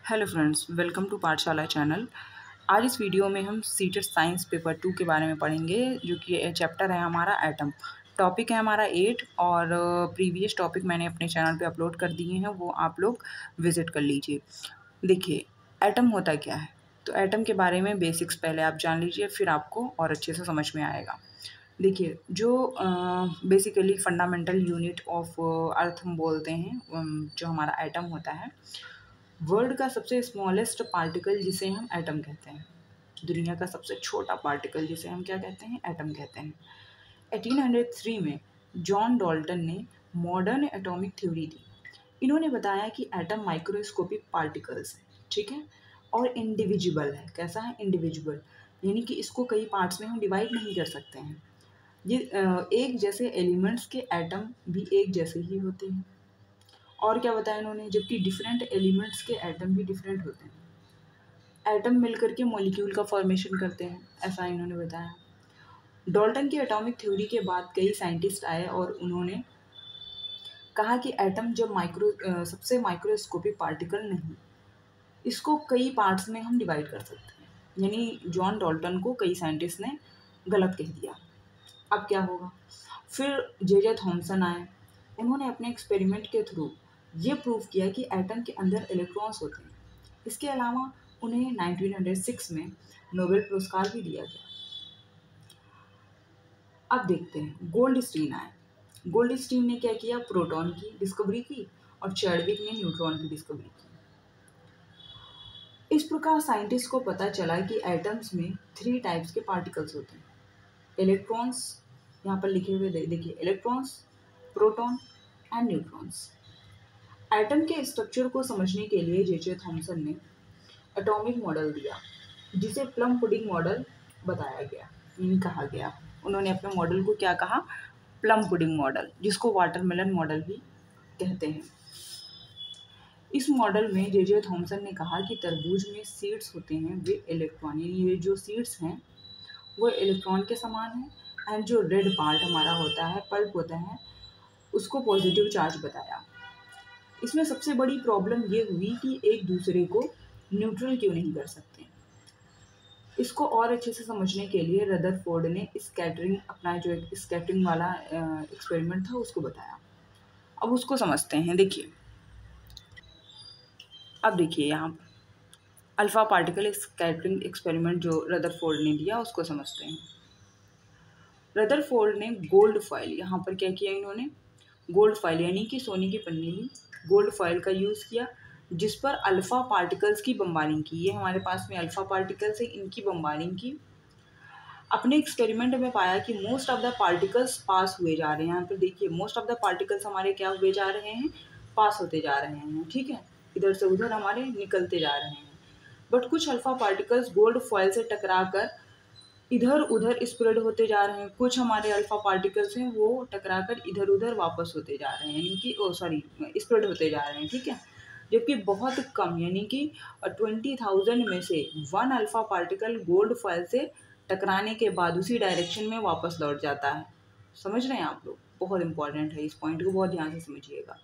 Hello friends, welcome to पाठशाला channel. आज इस वीडियो में हम सीटेट साइंस पेपर 2 के बारे में पढ़ेंगे, जो कि चैप्टर है हमारा एटम। टॉपिक है हमारा 8 और प्रीवियस टॉपिक मैंने अपने चैनल पे अपलोड कर दिए हैं, वो आप लोग विज़िट कर लीजिए। देखिए, एटम होता क्या है? तो एटम के बारे में बेसिक्स पहले आप जान लीजिए, फिर आपको और अच्छे से समझ में आएगा। देखिए, जो basically fundamental unit of earth हम बोलते हैं, जो हमारा एटम होता है, वर्ल्ड का सबसे स्मॉलेस्ट पार्टिकल जिसे हम एटम कहते हैं, दुनिया का सबसे छोटा पार्टिकल जिसे हम क्या कहते हैं, एटम कहते हैं। 1803 में जॉन डॉल्टन ने मॉडर्न एटॉमिक थ्योरी दी। इन्होंने बताया कि एटम माइक्रोस्कोपिक पार्टिकल्स है, ठीक है, और इंडिविजिबल है। कैसा है? इंडिविजिबल, यानी कि इसको कई पार्ट्स में हम डिवाइड नहीं कर सकते हैं। ये एक जैसे एलिमेंट्स के एटम भी एक जैसे ही होते हैं। और क्या बताया इन्होंने? जबकि डिफरेंट एलिमेंट्स के एटम भी डिफरेंट होते हैं। एटम मिलकर के मॉलिक्यूल का फॉर्मेशन करते हैं, ऐसा इन्होंने बताया। डॉल्टन की एटॉमिक थ्योरी के बाद कई साइंटिस्ट आए और उन्होंने कहा कि एटम जब सबसे माइक्रोस्कोपिक पार्टिकल नहीं, इसको कई पार्ट्स में हम डिवाइड कर सकते हैं। यानी जॉन डॉल्टन को कई साइंटिस्ट ने गलत कह दिया। अब क्या होगा? फिर जे थॉमसन आए। उन्होंने अपने एक्सपेरिमेंट के थ्रू ये प्रूव किया कि एटम के अंदर इलेक्ट्रॉन्स होते हैं। इसके अलावा उन्हें 1906 में नोबेल पुरस्कार भी दिया गया। अब देखते हैं, गोल्ड स्टीन आए। गोल्ड स्टीन ने क्या किया? प्रोटॉन की डिस्कवरी की और चैडविक ने न्यूट्रॉन की डिस्कवरी की। इस प्रकार साइंटिस्ट को पता चला कि एटम्स में 3 टाइप्स के पार्टिकल्स होते हैं। इलेक्ट्रॉन्स, यहाँ पर लिखे हुए देखिए, electrons, proton and neutrons. Atom के स्ट्रक्चर को समझने के लिए जे थॉमसन ने एटॉमिक मॉडल दिया, जिसे प्लम पुडिंग मॉडल बताया गया, यानी कहा गया। उन्होंने अपने मॉडल को क्या कहा? प्लम पुडिंग मॉडल, जिसको वाटरमेलन मॉडल भी कहते हैं। इस मॉडल में जे थॉमसन ने कहा कि तरबूज में सीड्स होते हैं, वे इलेक्ट्रॉन, यानी ये जो सीड्स हैं वो इलेक्ट्रॉन के समान है, एंड जो रेड पार्ट हमारा होता है, पल्प होता है, उसको पॉजिटिव चार्ज बताया। इसमें सबसे बड़ी प्रॉब्लम ये हुई कि एक दूसरे को न्यूट्रल क्यों नहीं कर सकते। इसको और अच्छे से समझने के लिए रदरफोर्ड ने स्कैटरिंग, अपना जो एक स्कैटरिंग वाला एक्सपेरिमेंट था, उसको बताया। अब उसको समझते हैं। देखिए, अब देखिए यहाँ पर अल्फा पार्टिकल स्कैटरिंग एक्सपेरिमेंट जो रदरफोर्ड ने दिया, उसको समझते हैं। रदरफोर्ड ने गोल्ड फॉइल, यहाँ पर क्या किया इन्होंने? गोल्ड फॉइल यानी कि सोने की पन्नी ली, गोल्ड फॉइल का यूज़ किया, जिस पर अल्फ़ा पार्टिकल्स की बम्बारिंग की। ये हमारे पास में अल्फ़ा पार्टिकल्स है, इनकी बम्बारिंग की। अपने एक्सपेरिमेंट में पाया कि मोस्ट ऑफ द पार्टिकल्स पास हुए जा रहे हैं। यहाँ पर देखिए, मोस्ट ऑफ द पार्टिकल्स हमारे क्या हुए जा रहे हैं? पास होते जा रहे हैं, ठीक है, इधर से उधर हमारे निकलते जा रहे हैं। बट कुछ अल्फ़ा पार्टिकल्स गोल्ड फॉइल से टकरा कर इधर उधर स्प्रेड होते जा रहे हैं। कुछ हमारे अल्फा पार्टिकल्स हैं, वो टकराकर इधर उधर वापस होते जा रहे हैं, यानी कि स्प्रेड होते जा रहे हैं, ठीक है। जबकि बहुत कम, यानी कि 20,000 में से 1 अल्फा पार्टिकल गोल्ड फॉइल से टकराने के बाद उसी डायरेक्शन में वापस लौट जाता है। समझ रहे हैं आप लोग? बहुत इंपॉर्टेंट है, इस पॉइंट को बहुत ध्यान से समझिएगा।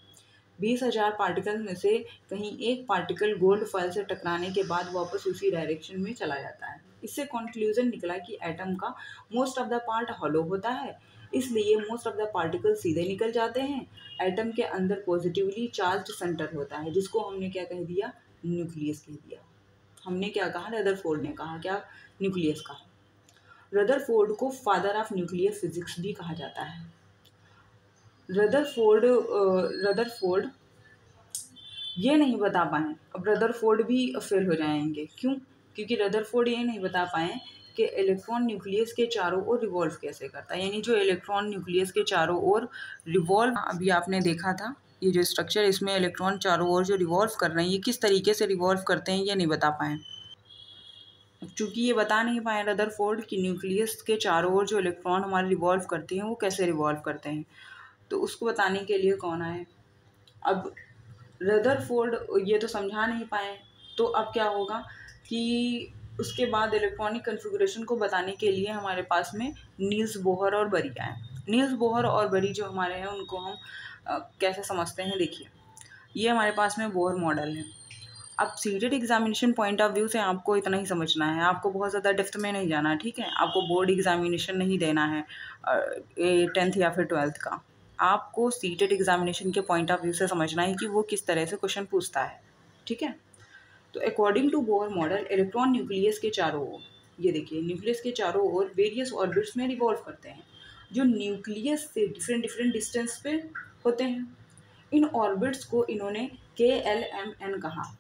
20,000 पार्टिकल में से कहीं एक पार्टिकल गोल्ड फॉइल से टकराने के बाद वापस उसी डायरेक्शन में चला जाता है। इससे कंक्लूजन निकला कि एटम का most of the part hollow होता है, इसलिए मोस्ट ऑफ द पार्टिकल सीधे निकल जाते हैं। एटम के अंदर पॉजिटिवली चार्ज्ड सेंटर होता है, जिसको हमने क्या कह दिया? न्यूक्लियस कह दिया। हमने क्या कहा? रदरफोर्ड ने कहा क्या? न्यूक्लियस कहा। रदरफोर्ड को फादर ऑफ न्यूक्लियर फिजिक्स भी कहा जाता है। रदरफोर्ड ये नहीं बता पाए। अब रदरफोर्ड भी फेल हो जाएंगे। क्यों? क्योंकि रदरफोर्ड ये नहीं बता पाए कि इलेक्ट्रॉन न्यूक्लियस के चारों ओर रिवॉल्व कैसे करता है। यानी जो इलेक्ट्रॉन न्यूक्लियस के चारों ओर रिवॉल्व, अभी आपने देखा था, ये जो स्ट्रक्चर, इसमें इलेक्ट्रॉन चारों ओर जो रिवॉल्व कर रहे हैं, ये किस तरीके से रिवॉल्व करते हैं, ये नहीं बता पाए। चूँकि ये बता नहीं पाए रदरफोर्ड कि न्यूक्लियस के चारों ओर जो इलेक्ट्रॉन हमारे रिवॉल्व करते हैं, वो कैसे रिवॉल्व करते हैं, तो उसको बताने के लिए कौन आए? अब रदरफोर्ड ये तो समझा नहीं पाए, तो अब क्या होगा कि उसके बाद इलेक्ट्रॉनिक कन्फिगरेशन को बताने के लिए हमारे पास में नील्स बोहर और बरी आए। नील्स बोहर और बरी जो हमारे हैं, उनको हम कैसे समझते हैं? देखिए, ये हमारे पास में बोहर मॉडल है। अब seated examination point of view से आपको इतना ही समझना है, आपको बहुत ज़्यादा डेप्थ में नहीं जाना, ठीक है। आपको बोर्ड एग्जामिनेशन नहीं देना है 10th या फिर 12th का। आपको सीटेड एग्जामिनेशन के पॉइंट ऑफ व्यू से समझना है कि वो किस तरह से क्वेश्चन पूछता है, ठीक है। तो according to Bohr model, electron nucleus के चारों ओर, ये देखिए न्यूक्लियस के चारों ओर वेरियस ऑर्बिट्स में रिवॉल्व करते हैं, जो न्यूक्लियस से डिफरेंट डिफरेंट डिस्टेंस पे होते हैं। इन ऑर्बिट्स को इन्होंने KLMN कहा।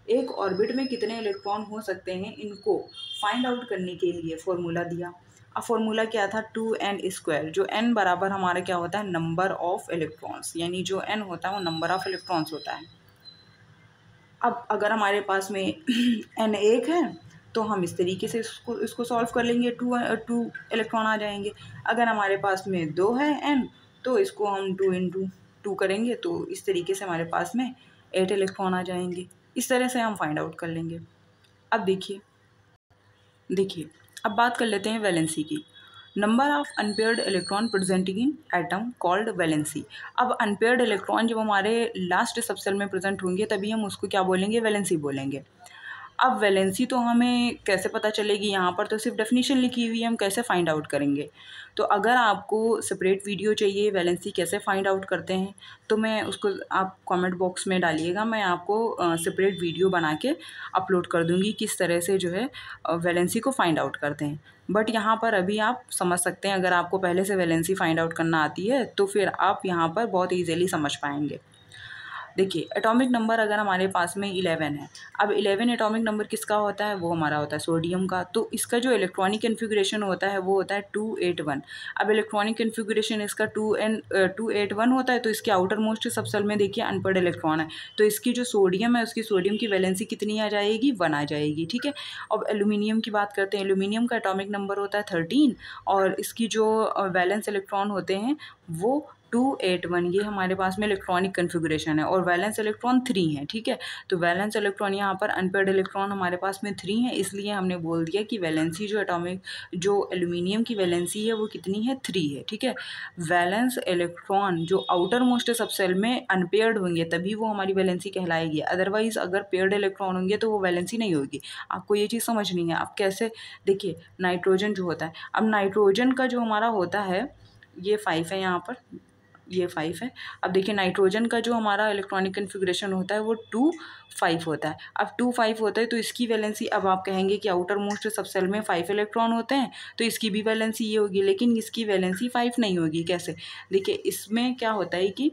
एक ऑर्बिट में कितने इलेक्ट्रॉन हो सकते हैं, इनको फाइंड आउट करने के लिए फॉर्मूला दिया। अब फॉर्मूला क्या था, 2n², जो n बराबर हमारा क्या होता है, नंबर ऑफ इलेक्ट्रॉन्स, यानी जो n होता है वो नंबर ऑफ इलेक्ट्रॉन्स होता है। अब अगर हमारे पास में n 1 है तो हम इस तरीके से इसको सॉल्व कर लेंगे, टू इलेक्ट्रॉन आ जाएंगे। अगर हमारे पास में 2 है n तो इसको हम 2 × 2 करेंगे, तो इस तरीके से हमारे पास में 8 इलेक्ट्रॉन आ जाएंगे। इस तरह से हम फाइंड आउट कर लेंगे। अब देखिए अब बात कर लेते हैं वैलेंसी की। Number of unpaired electron presenting in atom called valency. अब अनपेयर्ड इलेक्ट्रॉन जब हमारे लास्ट सबसेल में प्रेजेंट होंगे तभी हम उसको क्या बोलेंगे, वैलेंसी बोलेंगे। अब वैलेंसी तो हमें कैसे पता चलेगी, यहाँ पर तो सिर्फ डेफिनेशन लिखी हुई है, हम कैसे फाइंड आउट करेंगे। तो अगर आपको सेपरेट वीडियो चाहिए वैलेंसी कैसे फाइंड आउट करते हैं तो मैं उसको आप कमेंट बॉक्स में डालिएगा, मैं आपको सेपरेट वीडियो बना के अपलोड कर दूँगी किस तरह से जो है वैलेंसी को फाइंड आउट करते हैं। बट यहाँ पर अभी आप समझ सकते हैं, अगर आपको पहले से वैलेंसी फाइंड आउट करना आती है तो फिर आप यहाँ पर बहुत ईजीली समझ पाएंगे। देखिए एटॉमिक नंबर अगर हमारे पास में 11 है, अब 11 एटॉमिक नंबर किसका होता है, वो हमारा होता है सोडियम का। तो इसका जो इलेक्ट्रॉनिक कन्फिगरेशन होता है वो होता है 281। अब इलेक्ट्रॉनिक कन्फिगरेशन इसका 281 होता है, तो इसके आउटर मोस्ट सबसेल में देखिए अनपेयर्ड इलेक्ट्रॉन है, तो इसकी जो सोडियम है उसकी सोडियम की वैलेंसी कितनी आ जाएगी, 1 आ जाएगी, ठीक है। अब एल्यूमिनियम की बात करते हैं, एल्यूमिनियम का एटॉमिक नंबर होता है 13 और इसकी जो वैलेंस इलेक्ट्रॉन होते हैं वो 281, ये हमारे पास में इलेक्ट्रॉनिक कन्फिगरेशन है और वैलेंस इलेक्ट्रॉन 3 है, ठीक है। तो वैलेंस इलेक्ट्रॉन यहाँ पर अनपेयर्ड इलेक्ट्रॉन हमारे पास में 3 है, इसलिए हमने बोल दिया कि वैलेंसी जो एल्यूमिनियम की वैलेंसी है वो कितनी है, 3 है, ठीक है। वैलेंस इलेक्ट्रॉन जो आउटर मोस्ट सबसेल में अनपेयर्ड होंगे तभी वो हमारी वैलेंसी कहलाएगी, अदरवाइज अगर पेयर्ड इलेक्ट्रॉन होंगे तो वो वैलेंसी नहीं होगी। आपको ये चीज़ समझनी है। आप कैसे, देखिए नाइट्रोजन जो होता है, अब नाइट्रोजन का जो हमारा होता है ये 5 है, यहाँ पर ये 5 है। अब देखिए नाइट्रोजन का जो हमारा इलेक्ट्रॉनिक कन्फिगरेशन होता है वो 2 5 होता है। अब 2 5 होता है तो इसकी वैलेंसी, अब आप कहेंगे कि आउटर मोस्ट सबसेल में 5 इलेक्ट्रॉन होते हैं तो इसकी भी वैलेंसी ये होगी, लेकिन इसकी वैलेंसी 5 नहीं होगी। कैसे, देखिए इसमें क्या होता है कि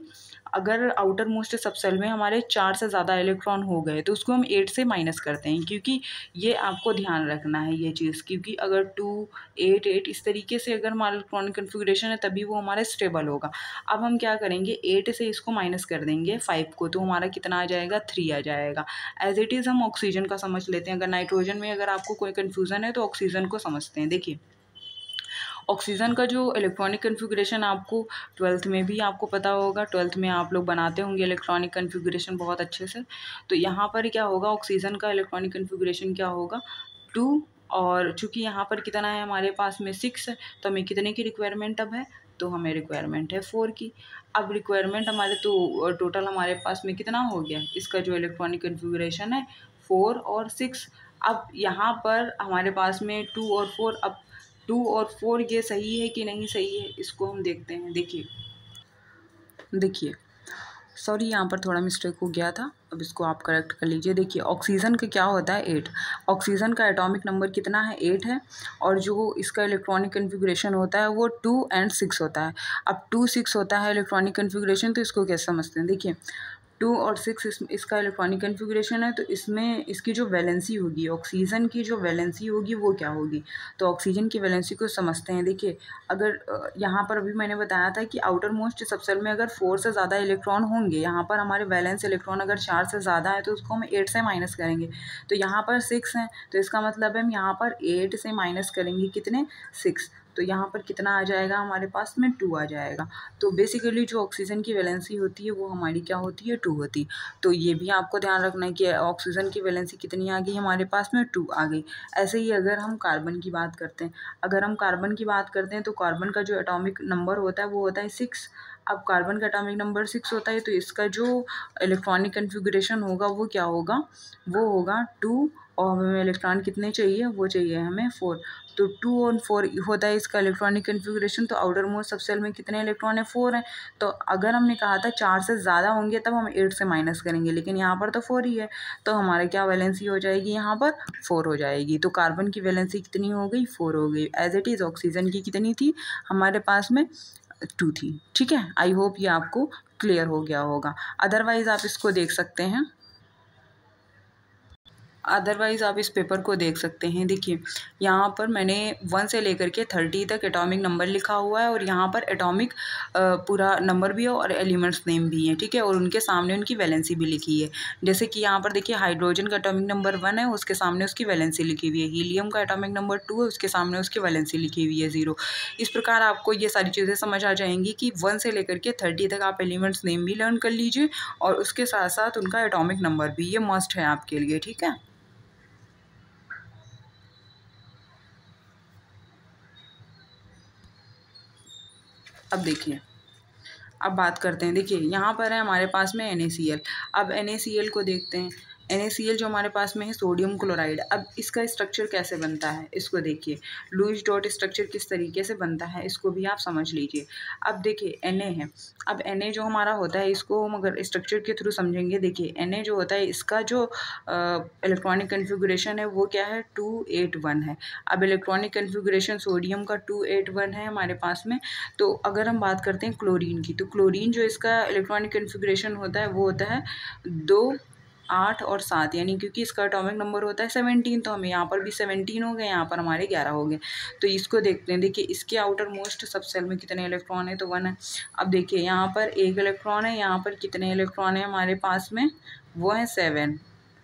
अगर आउटर मोस्ट सबसेल में हमारे 4 से ज़्यादा इलेक्ट्रॉन हो गए तो उसको हम 8 से माइनस करते हैं, क्योंकि ये आपको ध्यान रखना है ये चीज़, क्योंकि अगर 2 8 8 इस तरीके से अगर हमारा इलेक्ट्रॉनिक कन्फिगरेशन है तभी वो हमारा स्टेबल होगा। अब हम क्या करेंगे, 8 से इसको माइनस कर देंगे 5 को, तो हमारा कितना आ जाएगा, 3 आ जाएगा। एज इट इज़ हम ऑक्सीजन का समझ लेते हैं। अगर नाइट्रोजन में अगर आपको कोई कन्फ्यूज़न है तो ऑक्सीजन को समझते हैं। देखिए ऑक्सीजन का जो इलेक्ट्रॉनिक कन्फिगरेशन आपको 12th में भी आपको पता होगा, 12th में आप लोग बनाते होंगे इलेक्ट्रॉनिक कन्फिगरेशन बहुत अच्छे से। तो यहाँ पर क्या होगा, ऑक्सीजन का इलेक्ट्रॉनिक कन्फिगरेशन क्या होगा, 2, और चूँकि यहाँ पर कितना है हमारे पास में 6 है, तो हमें कितने की रिक्वायरमेंट अब है, तो हमें रिक्वायरमेंट है 4 की। अब रिक्वायरमेंट हमारे तो टोटल हमारे पास में कितना हो गया, इसका जो इलेक्ट्रॉनिक कन्फिगरेशन है 4 और 6। अब यहाँ पर हमारे पास में 2 और 4, अब 2 और 4 ये सही है कि नहीं सही है, इसको हम देखते हैं। देखिए सॉरी यहाँ पर थोड़ा मिस्टेक हो गया था, अब इसको आप करेक्ट कर लीजिए। देखिए ऑक्सीजन का क्या होता है, 8। ऑक्सीजन का एटॉमिक नंबर कितना है, 8 है, और जो इसका इलेक्ट्रॉनिक कन्फिगरेशन होता है वो 2 और 6 होता है। अब 2 6 होता है इलेक्ट्रॉनिक कन्फिगरेशन, तो इसको कैसे समझते हैं, देखिए 2 और 6 इसका इलेक्ट्रॉनिक कन्फिगरेशन है, तो इसमें इसकी जो वैलेंसी होगी, ऑक्सीजन की जो वैलेंसी होगी वो क्या होगी, तो ऑक्सीजन की वैलेंसी को समझते हैं। देखिए अगर यहाँ पर अभी मैंने बताया था कि आउटर मोस्ट सबसेल में अगर 4 से ज़्यादा इलेक्ट्रॉन होंगे, यहाँ पर हमारे वैलेंस इलेक्ट्रॉन अगर 4 से ज़्यादा है तो उसको हम 8 से माइनस करेंगे, तो यहाँ पर 6 हैं, तो इसका मतलब है हम यहाँ पर 8 से माइनस करेंगे कितने, 6, तो यहाँ पर कितना आ जाएगा हमारे पास में, 2 आ जाएगा। तो बेसिकली जो ऑक्सीजन की वैलेंसी होती है वो हमारी क्या होती है, 2 होती। तो ये भी आपको ध्यान रखना है कि ऑक्सीजन की वैलेंसी कितनी आ गई हमारे पास में, 2 आ गई। ऐसे ही अगर हम कार्बन की बात करते हैं, तो कार्बन का जो एटॉमिक नंबर होता है वो होता है 6। अब कार्बन का एटॉमिक नंबर 6 होता है, तो इसका जो इलेक्ट्रॉनिक कन्फिगरेशन होगा वो क्या होगा, वो होगा 2, और हमें इलेक्ट्रॉन कितने चाहिए, वो चाहिए हमें 4। तो 2 और 4 होता है इसका इलेक्ट्रॉनिक कन्फिगरेशन। तो आउटर मोस्ट सब सेल में कितने इलेक्ट्रॉन है, 4 हैं। तो अगर हमने कहा था 4 से ज़्यादा होंगे तब हम 8 से माइनस करेंगे, लेकिन यहाँ पर तो 4 ही है, तो हमारे क्या वैलेंसी हो जाएगी, यहाँ पर 4 हो जाएगी। तो कार्बन की वैलेंसी कितनी हो गई, 4 हो गई। एज इट इज़ ऑक्सीजन की कितनी थी हमारे पास में, 2 थी। ठीक है, आई होप ये आपको क्लियर हो गया होगा। अदरवाइज़ आप इसको देख सकते हैं, अदरवाइज़ आप इस पेपर को देख सकते हैं। देखिए यहाँ पर मैंने 1 से लेकर के 30 तक एटॉमिक नंबर लिखा हुआ है, और यहाँ पर एटॉमिक पूरा नंबर भी है और एलिमेंट्स नेम भी है। ठीक है, और उनके सामने उनकी वैलेंसी भी लिखी है। जैसे कि यहाँ पर देखिए हाइड्रोजन का एटॉमिक नंबर 1 है, उसके सामने उसकी वैलेंसी लिखी हुई है। हीलियम का एटॉमिक नंबर 2 है, उसके सामने उसकी वैलेंसी लिखी हुई है 0। इस प्रकार आपको ये सारी चीज़ें समझ आ जाएंगी कि 1 से लेकर के 30 तक आप एलिमेंट्स नेम भी लर्न कर लीजिए, और उसके साथ साथ उनका एटॉमिक नंबर भी, ये मस्ट है आपके लिए। ठीक है, अब देखिए, अब बात करते हैं। देखिए यहाँ पर है हमारे पास में NaCl। अब NaCl को देखते हैं। NaCl जो हमारे पास में है सोडियम क्लोराइड। अब इसका स्ट्रक्चर कैसे बनता है, इसको देखिए। लुईस डॉट स्ट्रक्चर किस तरीके से बनता है, इसको भी आप समझ लीजिए। अब देखिए Na है। अब Na जो हमारा होता है, इसको हम अगर स्ट्रक्चर के थ्रू समझेंगे, देखिए Na जो होता है इसका जो इलेक्ट्रॉनिक कन्फिगरेशन है वो क्या है, 281 है। अब इलेक्ट्रॉनिक कन्फिगरेशन सोडियम का 281 है हमारे पास में। तो अगर हम बात करते हैं क्लोरीन की, तो क्लोरीन जो इसका इलेक्ट्रॉनिक कन्फिगरेशन होता है वो होता है 2, 8 और 7, यानी क्योंकि इसका एटॉमिक नंबर होता है 17, तो हमें यहाँ पर भी 17 हो गए, यहाँ पर हमारे 11 हो गए। तो इसको देखते हैं। देखिए इसके आउटर मोस्ट सब सेल में कितने इलेक्ट्रॉन है, तो 1 है। अब देखिए यहाँ पर 1 इलेक्ट्रॉन है, यहाँ पर कितने इलेक्ट्रॉन है हमारे पास में, वो है 7।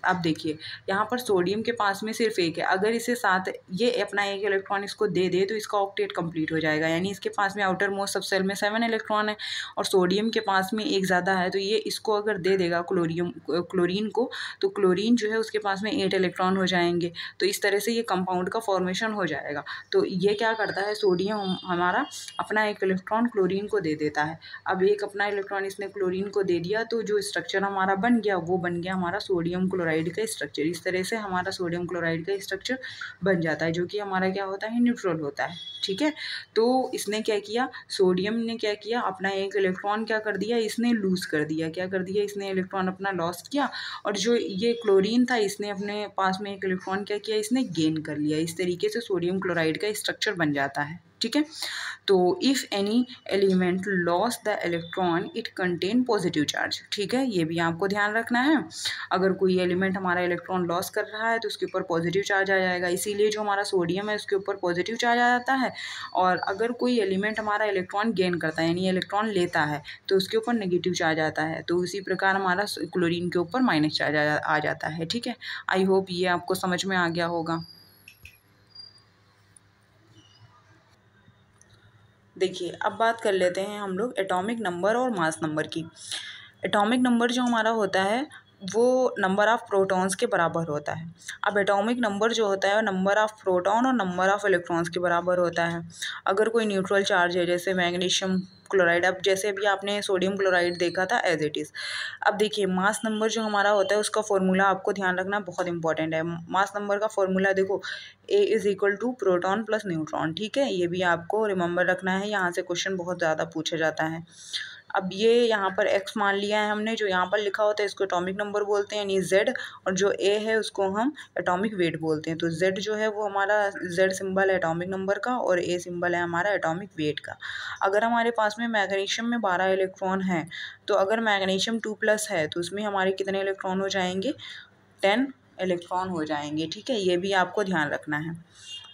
अब देखिए यहाँ पर सोडियम के पास में सिर्फ 1 है। अगर इसे 7, ये अपना 1 इलेक्ट्रॉन इसको दे दे तो इसका ऑक्टेट कंप्लीट हो जाएगा, यानी इसके पास में आउटर मोस्ट सब सेल में 7 इलेक्ट्रॉन है, और सोडियम के पास में 1 ज़्यादा है, तो ये इसको अगर दे देगा क्लोरीन को, तो क्लोरीन जो है उसके पास में 8 इलेक्ट्रॉन हो जाएंगे। तो इस तरह से ये कंपाउंड का फॉर्मेशन हो जाएगा। तो ये क्या करता है, सोडियम हमारा अपना 1 इलेक्ट्रॉन क्लोरीन को दे देता है। अब 1 अपना इलेक्ट्रॉन इसने क्लोरीन को दे दिया, तो जो स्ट्रक्चर हमारा बन गया वो बन गया हमारा सोडियम क्लोराइड का स्ट्रक्चर। इस तरह से हमारा सोडियम क्लोराइड का स्ट्रक्चर बन जाता है, जो कि हमारा क्या होता है, न्यूट्रल होता है। ठीक है, तो इसने क्या किया, सोडियम ने क्या किया, अपना 1 इलेक्ट्रॉन क्या कर दिया, इसने लूज कर दिया। क्या कर दिया, इसने इलेक्ट्रॉन अपना लॉस किया, और जो ये क्लोरीन था इसने अपने पास में 1 इलेक्ट्रॉन क्या किया, इसने गेन कर लिया। इस तरीके से सोडियम क्लोराइड का स्ट्रक्चर बन जाता है। ठीक है, तो if any element loss the electron it contain positive charge. ठीक है, ये भी आपको ध्यान रखना है। अगर कोई एलिमेंट हमारा इलेक्ट्रॉन लॉस कर रहा है तो उसके ऊपर पॉजिटिव चार्ज आ जाएगा, इसीलिए जो हमारा सोडियम है उसके ऊपर पॉजिटिव चार्ज आ जाता है। और अगर कोई एलिमेंट हमारा इलेक्ट्रॉन गेन करता है, यानी इलेक्ट्रॉन लेता है, तो उसके ऊपर नेगेटिव चार्ज आता है। तो उसी प्रकार हमारा क्लोरीन के ऊपर माइनस चार्ज आ जाता है। ठीक है, आई होप ये आपको समझ में आ गया होगा। देखिए अब बात कर लेते हैं हम लोग एटॉमिक नंबर और मास नंबर की। एटॉमिक नंबर जो हमारा होता है वो नंबर ऑफ़ प्रोटॉन्स के बराबर होता है। अब एटॉमिक नंबर जो होता है वो नंबर ऑफ़ प्रोटॉन और नंबर ऑफ़ इलेक्ट्रॉन्स के बराबर होता है। अगर कोई न्यूट्रल चार्ज है, जैसे मैग्नीशियम क्लोराइड, अब जैसे अभी आपने सोडियम क्लोराइड देखा था एज इट इज़। अब देखिए मास नंबर जो हमारा होता है उसका फॉर्मूला आपको ध्यान रखना बहुत इंपॉर्टेंट है। मास नंबर का फॉर्मूला देखो, A is equal to proton plus neutron. ठीक है, ये भी आपको रिमेंबर रखना है, यहाँ से क्वेश्चन बहुत ज़्यादा पूछा जाता है। अब ये यहाँ पर x मान लिया है हमने, जो यहाँ पर लिखा होता है इसको एटॉमिक नंबर बोलते हैं, यानी z, और जो a है उसको हम एटॉमिक वेट बोलते हैं। तो z जो है वो हमारा z सिंबल है एटॉमिक नंबर का, और a सिंबल है हमारा एटॉमिक वेट का। अगर हमारे पास में मैग्नीशियम में 12 इलेक्ट्रॉन है, तो अगर मैग्नीशियम 2+ है तो उसमें हमारे कितने इलेक्ट्रॉन हो जाएंगे, 10 इलेक्ट्रॉन हो जाएंगे। ठीक है, ये भी आपको ध्यान रखना है।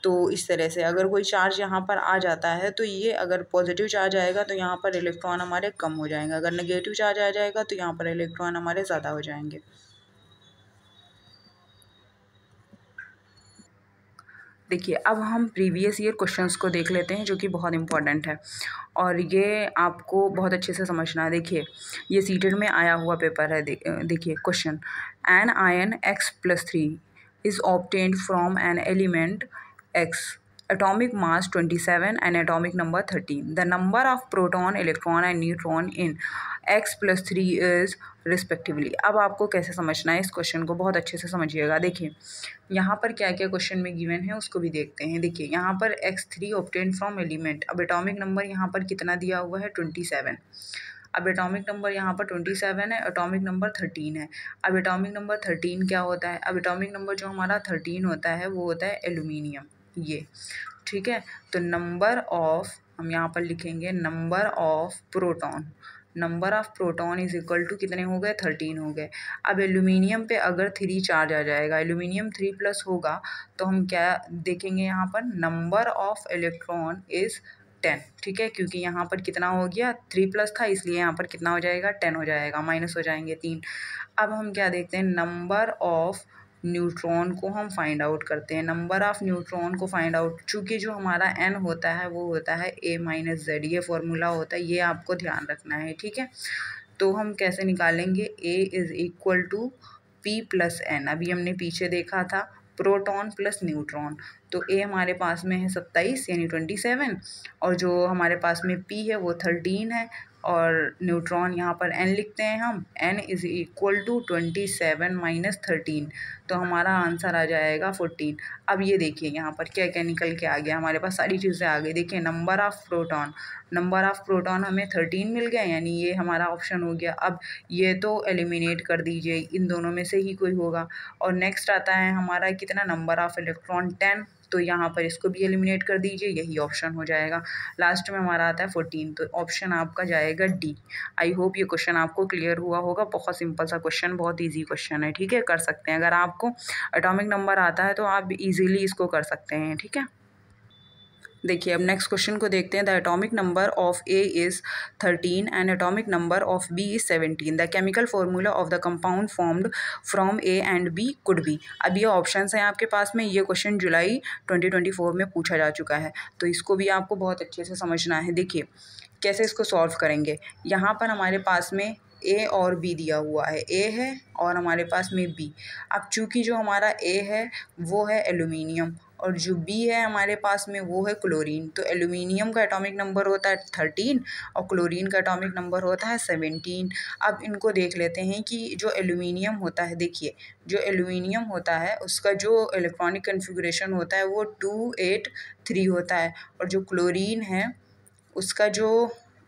तो इस तरह से अगर कोई चार्ज यहाँ पर आ जाता है तो ये अगर पॉजिटिव चार्ज आएगा तो यहाँ पर इलेक्ट्रॉन हमारे कम हो जाएंगे, अगर नेगेटिव चार्ज आ जाएगा तो यहाँ पर इलेक्ट्रॉन हमारे ज़्यादा हो जाएंगे। देखिए अब हम प्रीवियस ईयर क्वेश्चंस को देख लेते हैं, जो कि बहुत इंपॉर्टेंट है और ये आपको बहुत अच्छे से समझना है। देखिए ये सीटेड में आया हुआ पेपर है। देखिए question, an ion X+3 is obtained from an element X atomic mass 27 and atomic number 13. The number of proton, electron and neutron in x plus 3 is respectively. अब आपको कैसे समझना है इस क्वेश्चन को, बहुत अच्छे से समझिएगा। देखिए यहाँ पर क्या क्या क्वेश्चन में गिवन है उसको भी देखते हैं। देखिए यहाँ पर x3 ऑब्टेन फ्रॉम एलिमेंट, अब एटॉमिक नंबर यहाँ पर कितना दिया हुआ है 27। अब एटॉमिक नंबर यहाँ पर 27 है, एटॉमिक नंबर 13 है। अब एटॉमिक नंबर 13 क्या होता है, अब एटॉमिक नंबर जो हमारा 13 होता है वो होता है एल्यूमिनियम, ये ठीक है। तो नंबर ऑफ, हम यहाँ पर लिखेंगे number of proton, number of proton is equal to कितने हो गए 13 हो गए। अब एल्यूमिनियम पे अगर 3 चार्ज आ जाएगा, एल्यूमिनियम 3+ होगा तो हम क्या देखेंगे यहाँ पर नंबर ऑफ इलेक्ट्रॉन इज़ 10, ठीक है, क्योंकि यहाँ पर कितना हो गया 3+ था इसलिए यहाँ पर कितना हो जाएगा 10 हो जाएगा, माइनस हो जाएंगे 3। अब हम क्या देखते हैं नंबर ऑफ न्यूट्रॉन को हम फाइंड आउट करते हैं। नंबर ऑफ न्यूट्रॉन को फाइंड आउट, चूँकि जो हमारा n होता है वो होता है a - z, ये फॉर्मूला होता है, ये आपको ध्यान रखना है, ठीक है। तो हम कैसे निकालेंगे, a is equal to p + n, अभी हमने पीछे देखा था प्रोटॉन प्लस न्यूट्रॉन, तो a हमारे पास में है 27 यानी 27, और जो हमारे पास में p है वो 13 है, और न्यूट्रॉन यहाँ पर n लिखते हैं हम, n इज़ इक्वल टू 27 - 13, तो हमारा आंसर आ जाएगा 14। अब ये देखिए यहाँ पर क्या क्या निकल के आ गया, हमारे पास सारी चीज़ें आ गई। देखिए number of proton, number of proton हमें 13 मिल गया, यानी ये हमारा ऑप्शन हो गया। अब ये तो एलिमिनेट कर दीजिए, इन दोनों में से ही कोई होगा। और नेक्स्ट आता है हमारा कितना, नंबर ऑफ़ इलेक्ट्रॉन 10, तो यहाँ पर इसको भी एलिमिनेट कर दीजिए, यही ऑप्शन हो जाएगा। लास्ट में हमारा आता है 14, तो ऑप्शन आपका जाएगा डी। आई होप ये क्वेश्चन आपको क्लियर हुआ होगा। बहुत सिंपल सा क्वेश्चन, बहुत इजी क्वेश्चन है, ठीक है, कर सकते हैं। अगर आपको एटॉमिक नंबर आता है तो आप इजीली इसको कर सकते हैं, ठीक है। देखिए अब नेक्स्ट क्वेश्चन को देखते हैं। The atomic number of A is 13 and atomic number of B is 17। The chemical formula of the compound formed from A and B could be. अब ये ऑप्शंस हैं आपके पास में, ये क्वेश्चन जुलाई 2024 में पूछा जा चुका है, तो इसको भी आपको बहुत अच्छे से समझना है। देखिए कैसे इसको सॉल्व करेंगे। यहाँ पर हमारे पास में ए और बी दिया हुआ है, ए है और हमारे पास में बी। अब चूँकि जो हमारा ए है वो है एल्यूमिनियम और जो बी है हमारे पास में वो है क्लोरीन, तो एल्यूमिनियम का एटॉमिक नंबर होता है 13 और क्लोरीन का एटॉमिक नंबर होता है 17। अब इनको देख लेते हैं कि जो एल्यूमिनियम होता है, देखिए जो एल्यूमिनियम होता है उसका जो इलेक्ट्रॉनिक कन्फिगरेशन होता है वो 283 होता है, और जो क्लोरीन है उसका जो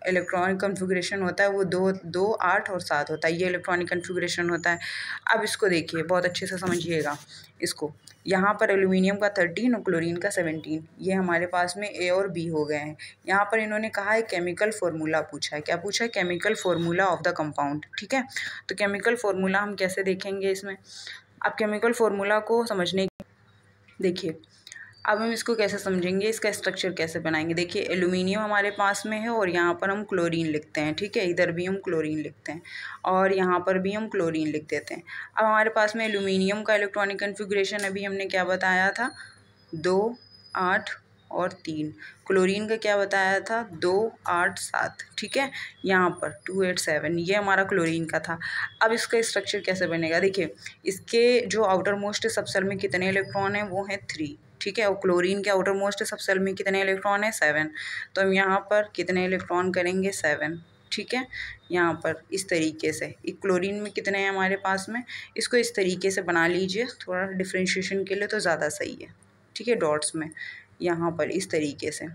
इलेक्ट्रॉनिक कन्फिगरेशन होता है वो 2 8 और 7 होता है, ये इलेक्ट्रॉनिक कन्फिगरेशन होता है। अब इसको देखिए बहुत अच्छे से समझिएगा इसको, यहाँ पर एल्यूमिनियम का 13 और क्लोरीन का 17, ये हमारे पास में ए और बी हो गए हैं। यहाँ पर इन्होंने कहा है केमिकल फार्मूला पूछा है, क्या पूछा है, chemical formula of the compound, ठीक है। तो केमिकल फार्मूला हम कैसे देखेंगे इसमें, अब केमिकल फार्मूला को समझने, देखिए अब हम इसको कैसे समझेंगे, इसका स्ट्रक्चर कैसे बनाएंगे। देखिए एल्यूमिनियम हमारे पास में है और यहाँ पर हम क्लोरीन लिखते हैं, ठीक है, इधर भी हम क्लोरीन लिखते हैं और यहाँ पर भी हम क्लोरीन लिख देते हैं। अब हमारे पास में एल्यूमिनियम का इलेक्ट्रॉनिक कन्फिगरेशन अभी हमने क्या बताया था, 2 8 और 3। क्लोरीन का क्या बताया था, 2 8 7, ठीक है, यहाँ पर 2 8 7, ये हमारा क्लोरीन का था। अब इसका स्ट्रक्चर कैसे बनेगा, देखिए इसके जो आउटर मोस्ट सबसेल में कितने इलेक्ट्रॉन हैं वो हैं 3, ठीक है, और क्लोरीन के आउटर मोस्ट सबसेल में कितने इलेक्ट्रॉन हैं 7, तो हम यहाँ पर कितने इलेक्ट्रॉन करेंगे 7, ठीक है। यहाँ पर इस तरीके से क्लोरीन में कितने हैं हमारे पास में, इसको इस तरीके से बना लीजिए थोड़ा डिफ्रेंशिएशन के लिए तो ज़्यादा सही है, ठीक है, डॉट्स में यहाँ पर इस तरीके से,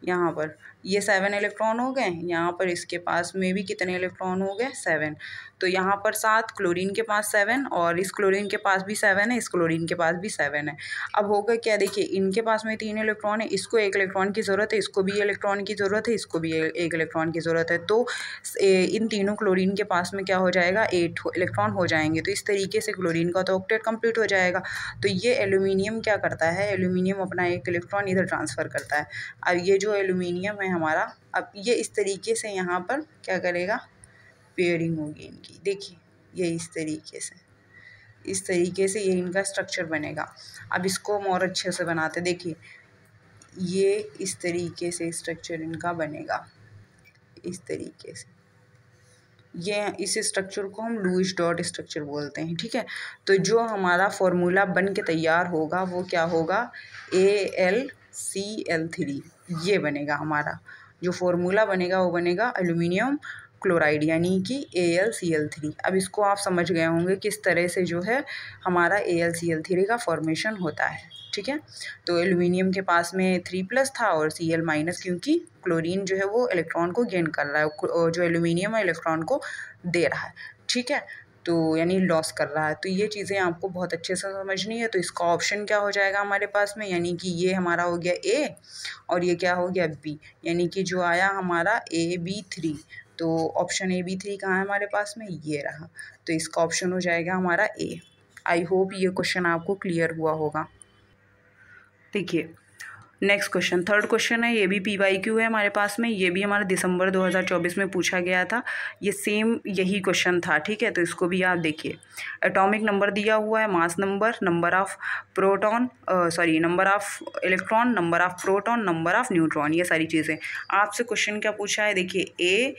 यहाँ पर ये 7 इलेक्ट्रॉन हो गए, यहाँ पर इसके पास में भी कितने इलेक्ट्रॉन हो गए 7, तो यहाँ पर 7 क्लोरीन के पास 7 और इस क्लोरीन के पास भी 7 है, इस क्लोरीन के पास भी 7 है। अब होगा क्या, देखिए इनके पास में 3 इलेक्ट्रॉन है, इसको 1 इलेक्ट्रॉन की ज़रूरत है, इसको भी इलेक्ट्रॉन की ज़रूरत है, इसको भी 1 इलेक्ट्रॉन की ज़रूरत है, तो इन तीनों क्लोरीन के पास में क्या हो जाएगा 8 इलेक्ट्रॉन हो जाएंगे। तो इस तरीके से क्लोरीन का तो ऑक्टेट कंप्लीट हो जाएगा। तो ये एल्यूमिनियम क्या करता है, एल्यूमिनियम अपना 1 इलेक्ट्रॉन इधर ट्रांसफ़र करता है। अब ये जो एल्यूमिनियम है हमारा, अब ये इस तरीके से यहाँ पर क्या करेगा, पेयरिंग होगी इनकी, देखिए ये इस तरीके से ये इनका स्ट्रक्चर बनेगा। अब इसको हम और अच्छे से बनाते, देखिए ये इस तरीके से स्ट्रक्चर इनका बनेगा, इस तरीके से, ये इस स्ट्रक्चर को हम लुईस डॉट स्ट्रक्चर बोलते हैं, ठीक है। तो जो हमारा फॉर्मूला बन के तैयार होगा वो क्या होगा, Cl3, ये बनेगा हमारा जो फॉर्मूला बनेगा वो बनेगा एल्यूमिनियम क्लोराइड यानी कि AlCl3। अब इसको आप समझ गए होंगे किस तरह से जो है हमारा AlCl3 का फॉर्मेशन होता है। ठीक है, तो एल्यूमिनियम के पास में 3+ था और Cl- क्योंकि क्लोरीन जो है वो इलेक्ट्रॉन को गेन कर रहा है, जो एल्यूमिनियम है इलेक्ट्रॉन को दे रहा है। ठीक है, तो यानी लॉस कर रहा है। तो ये चीज़ें आपको बहुत अच्छे से समझनी है। तो इसका ऑप्शन क्या हो जाएगा हमारे पास में, यानी कि ये हमारा हो गया A और ये क्या हो गया B, यानी कि जो आया हमारा AB3। तो ऑप्शन AB3 कहाँ है हमारे पास में, ये रहा। तो इसका ऑप्शन हो जाएगा हमारा A। आई होप ये क्वेश्चन आपको क्लियर हुआ होगा। देखिए नेक्स्ट क्वेश्चन, थर्ड क्वेश्चन है, ये भी PYQ है हमारे पास में, ये भी हमारा दिसंबर 2024 में पूछा गया था। ये सेम यही क्वेश्चन था। ठीक है, तो इसको भी आप देखिए। एटॉमिक नंबर दिया हुआ है, mass number, number of proton number of electron, number of proton, number of neutron, ये सारी चीज़ें। आपसे क्वेश्चन क्या पूछा है, देखिए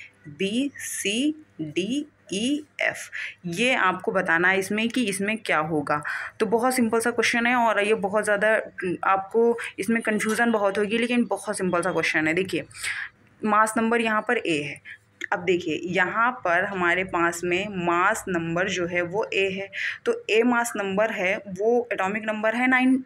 ABCDEF, ये आपको बताना है इसमें कि इसमें क्या होगा। तो बहुत सिंपल सा क्वेश्चन है और ये बहुत ज़्यादा आपको इसमें कन्फ्यूज़न बहुत होगी, लेकिन बहुत सिंपल सा क्वेश्चन है। देखिए मास नंबर यहाँ पर A है। अब देखिए यहाँ पर हमारे पास में मास नंबर जो है वो A है, तो A मास नंबर है, वो एटॉमिक नंबर है 9।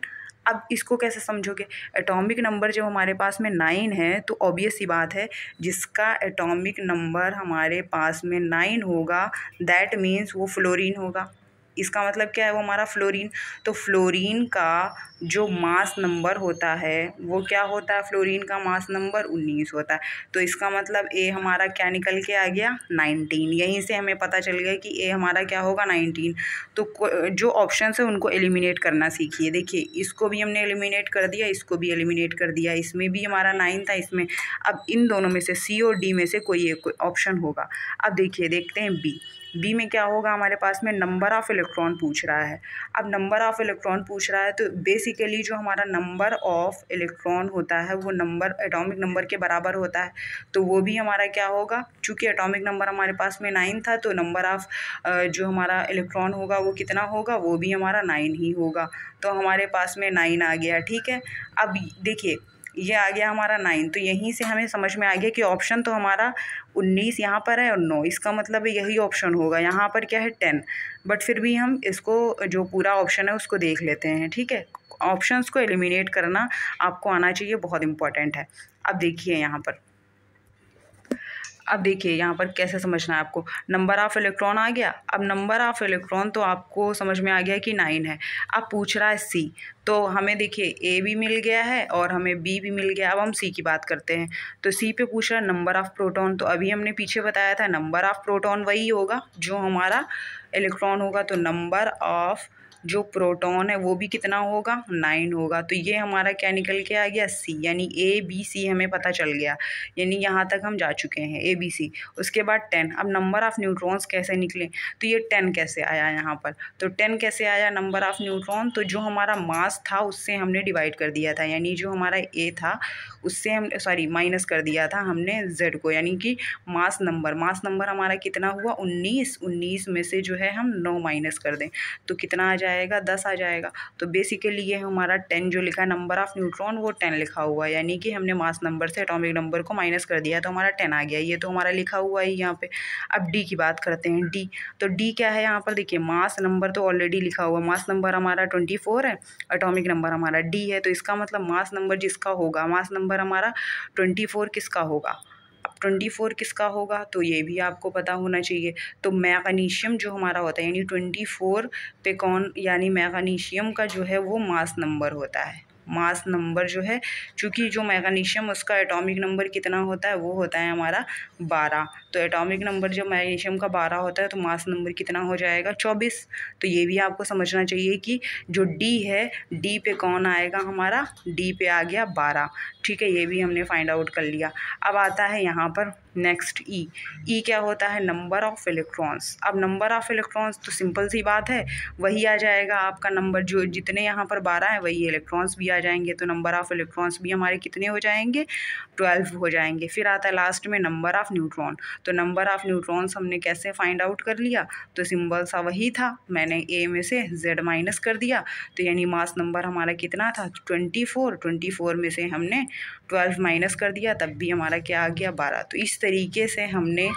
अब इसको कैसे समझोगे, एटॉमिक नंबर जब हमारे पास में 9 है तो ऑब्वियस सी बात है जिसका एटॉमिक नंबर हमारे पास में 9 होगा दैट मीन्स वो फ्लोरीन होगा। इसका मतलब क्या है, वो हमारा फ्लोरीन। तो फ्लोरीन का जो मास नंबर होता है वो क्या होता है, फ्लोरीन का मास नंबर 19 होता है। तो इसका मतलब A हमारा क्या निकल के आ गया, 19। यहीं से हमें पता चल गया कि A हमारा क्या होगा, 19। तो जो ऑप्शन है उनको एलिमिनेट करना सीखिए। देखिए इसको भी हमने एलिमिनेट कर दिया, इसको भी एलिमिनेट कर दिया, इसमें भी हमारा 9 था, इसमें। अब इन दोनों में से C और D में से कोई एक ऑप्शन होगा। अब देखिए देखते हैं बी में क्या होगा, हमारे पास में नंबर ऑफ़ इलेक्ट्रॉन पूछ रहा है। अब नंबर ऑफ़ इलेक्ट्रॉन पूछ रहा है तो बेसिकली जो हमारा नंबर ऑफ़ इलेक्ट्रॉन होता है वो नंबर एटॉमिक नंबर के बराबर होता है। तो वो भी हमारा क्या होगा, चूँकि एटॉमिक नंबर हमारे पास में 9 था तो नंबर ऑफ़ जो हमारा इलेक्ट्रॉन होगा वो कितना होगा, वो भी हमारा 9 ही होगा। तो हमारे पास में 9 आ गया। ठीक है, अब देखिए ये आ गया हमारा 9। तो यहीं से हमें समझ में आ गया कि ऑप्शन तो हमारा 19 यहाँ पर है और 9, इसका मतलब यही ऑप्शन होगा। यहाँ पर क्या है 10, बट फिर भी हम इसको जो पूरा ऑप्शन है उसको देख लेते हैं। ठीक है, ऑप्शंस को एलिमिनेट करना आपको आना चाहिए, बहुत इंपॉर्टेंट है। अब देखिए यहाँ पर कैसे समझना है आपको, नंबर ऑफ़ इलेक्ट्रॉन आ गया। अब नंबर ऑफ़ इलेक्ट्रॉन तो आपको समझ में आ गया कि 9 है। अब पूछ रहा है C, तो हमें देखिए A भी मिल गया है और हमें B भी मिल गया। अब हम C की बात करते हैं। तो C पे पूछ रहा है नंबर ऑफ़ प्रोटॉन, तो अभी हमने पीछे बताया था नंबर ऑफ़ प्रोटॉन वही होगा जो हमारा इलेक्ट्रॉन होगा। तो नंबर ऑफ़ जो प्रोटॉन है वो भी कितना होगा, 9 होगा। तो ये हमारा क्या निकल के आ गया, C, यानी ABC हमें पता चल गया, यानी यहाँ तक हम जा चुके हैं ABC। उसके बाद 10। अब नंबर ऑफ़ न्यूट्रॉन्स कैसे निकले, तो ये 10 कैसे आया यहाँ पर, तो 10 कैसे आया नंबर ऑफ़ न्यूट्रॉन, तो जो हमारा मास था उससे हमने डिवाइड कर दिया था, यानी जो हमारा A था उससे हम माइनस कर दिया था हमने Z को, यानी कि मास नंबर हमारा कितना हुआ, 19 में से जो है हम 9 माइनस कर दें तो कितना आ जाएगा, 10 आ जाएगा। तो बेसिकली ये हमारा 10 जो लिखा है नंबर ऑफ़ न्यूट्रॉन वो 10 लिखा हुआ है, यानी कि हमने मास नंबर से एटॉमिक नंबर को माइनस कर दिया तो हमारा 10 आ गया। ये तो हमारा लिखा हुआ है यहाँ पे। अब D की बात करते हैं। D, तो D क्या है यहाँ पर, देखिए मास नंबर तो ऑलरेडी लिखा हुआ, मास नंबर हमारा 24 है, एटॉमिक नंबर हमारा D है। तो इसका मतलब मास नंबर जिसका होगा, मास नंबर हमारा 24 किसका होगा। अब 24 किसका होगा, तो ये भी आपको पता होना चाहिए। तो मैग्नीशियम जो हमारा होता है, यानी 24 पे कौन, यानी मैग्नीशियम का जो है वो मास नंबर होता है। मास नंबर जो है, चूँकि जो मैग्नीशियम उसका एटॉमिक नंबर कितना होता है, वो होता है हमारा 12। तो एटॉमिक नंबर जब मैग्नीशियम का 12 होता है तो मास नंबर कितना हो जाएगा, 24। तो ये भी आपको समझना चाहिए कि जो D है, D पे कौन आएगा हमारा, D पे आ गया 12। ठीक है, ये भी हमने फाइंड आउट कर लिया। अब आता है यहाँ पर नेक्स्ट E क्या होता है, नंबर ऑफ़ इलेक्ट्रॉन्स। अब नंबर ऑफ़ इलेक्ट्रॉन्स तो सिंपल सी बात है, वही आ जाएगा आपका नंबर, जो जितने यहाँ पर 12 है वही इलेक्ट्रॉन्स भी आ जाएंगे। तो नंबर ऑफ़ इलेक्ट्रॉन्स भी हमारे कितने हो जाएंगे, 12 हो जाएंगे। फिर आता है लास्ट में नंबर ऑफ़ न्यूट्रॉन। तो नंबर ऑफ़ न्यूट्रॉन्स हमने कैसे फाइंड आउट कर लिया, तो सिंबल सा वही था, मैंने ए में से जेड माइनस कर दिया, तो यानी मास नंबर हमारा कितना था 24 में से हमने 12 माइनस कर दिया, तब भी हमारा क्या आ गया 12। तो इस तरीके से हमने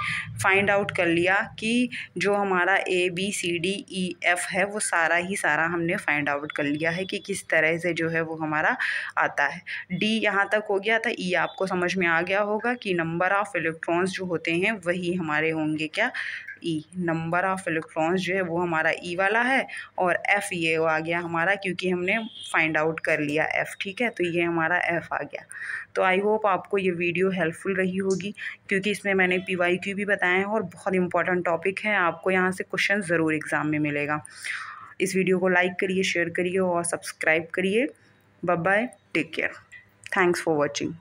फाइंड आउट कर लिया कि जो हमारा ABCDEF है वो सारा ही सारा हमने फाइंड आउट कर लिया है कि किस तरह से जो है वो हमारा आता है। डी यहाँ तक हो गया था। ई आपको समझ में आ गया होगा कि नंबर ऑफ़ इलेक्ट्रॉन्स जो होते हैं वही हमारे होंगे क्या, ई। नंबर ऑफ़ इलेक्ट्रॉन्स जो है वो हमारा ई वाला है, और एफ़ ये आ गया हमारा, क्योंकि हमने फाइंड आउट कर लिया एफ़, ठीक है, तो ये हमारा एफ़ आ गया। तो आई होप आपको ये वीडियो हेल्पफुल रही होगी, क्योंकि इसमें मैंने PYQ भी बताए हैं और बहुत इंपॉर्टेंट टॉपिक है, आपको यहाँ से क्वेश्चन ज़रूर एग्ज़ाम में मिलेगा। इस वीडियो को लाइक करिए, शेयर करिए और सब्सक्राइब करिए। Bye bye, take care, thanks for watching.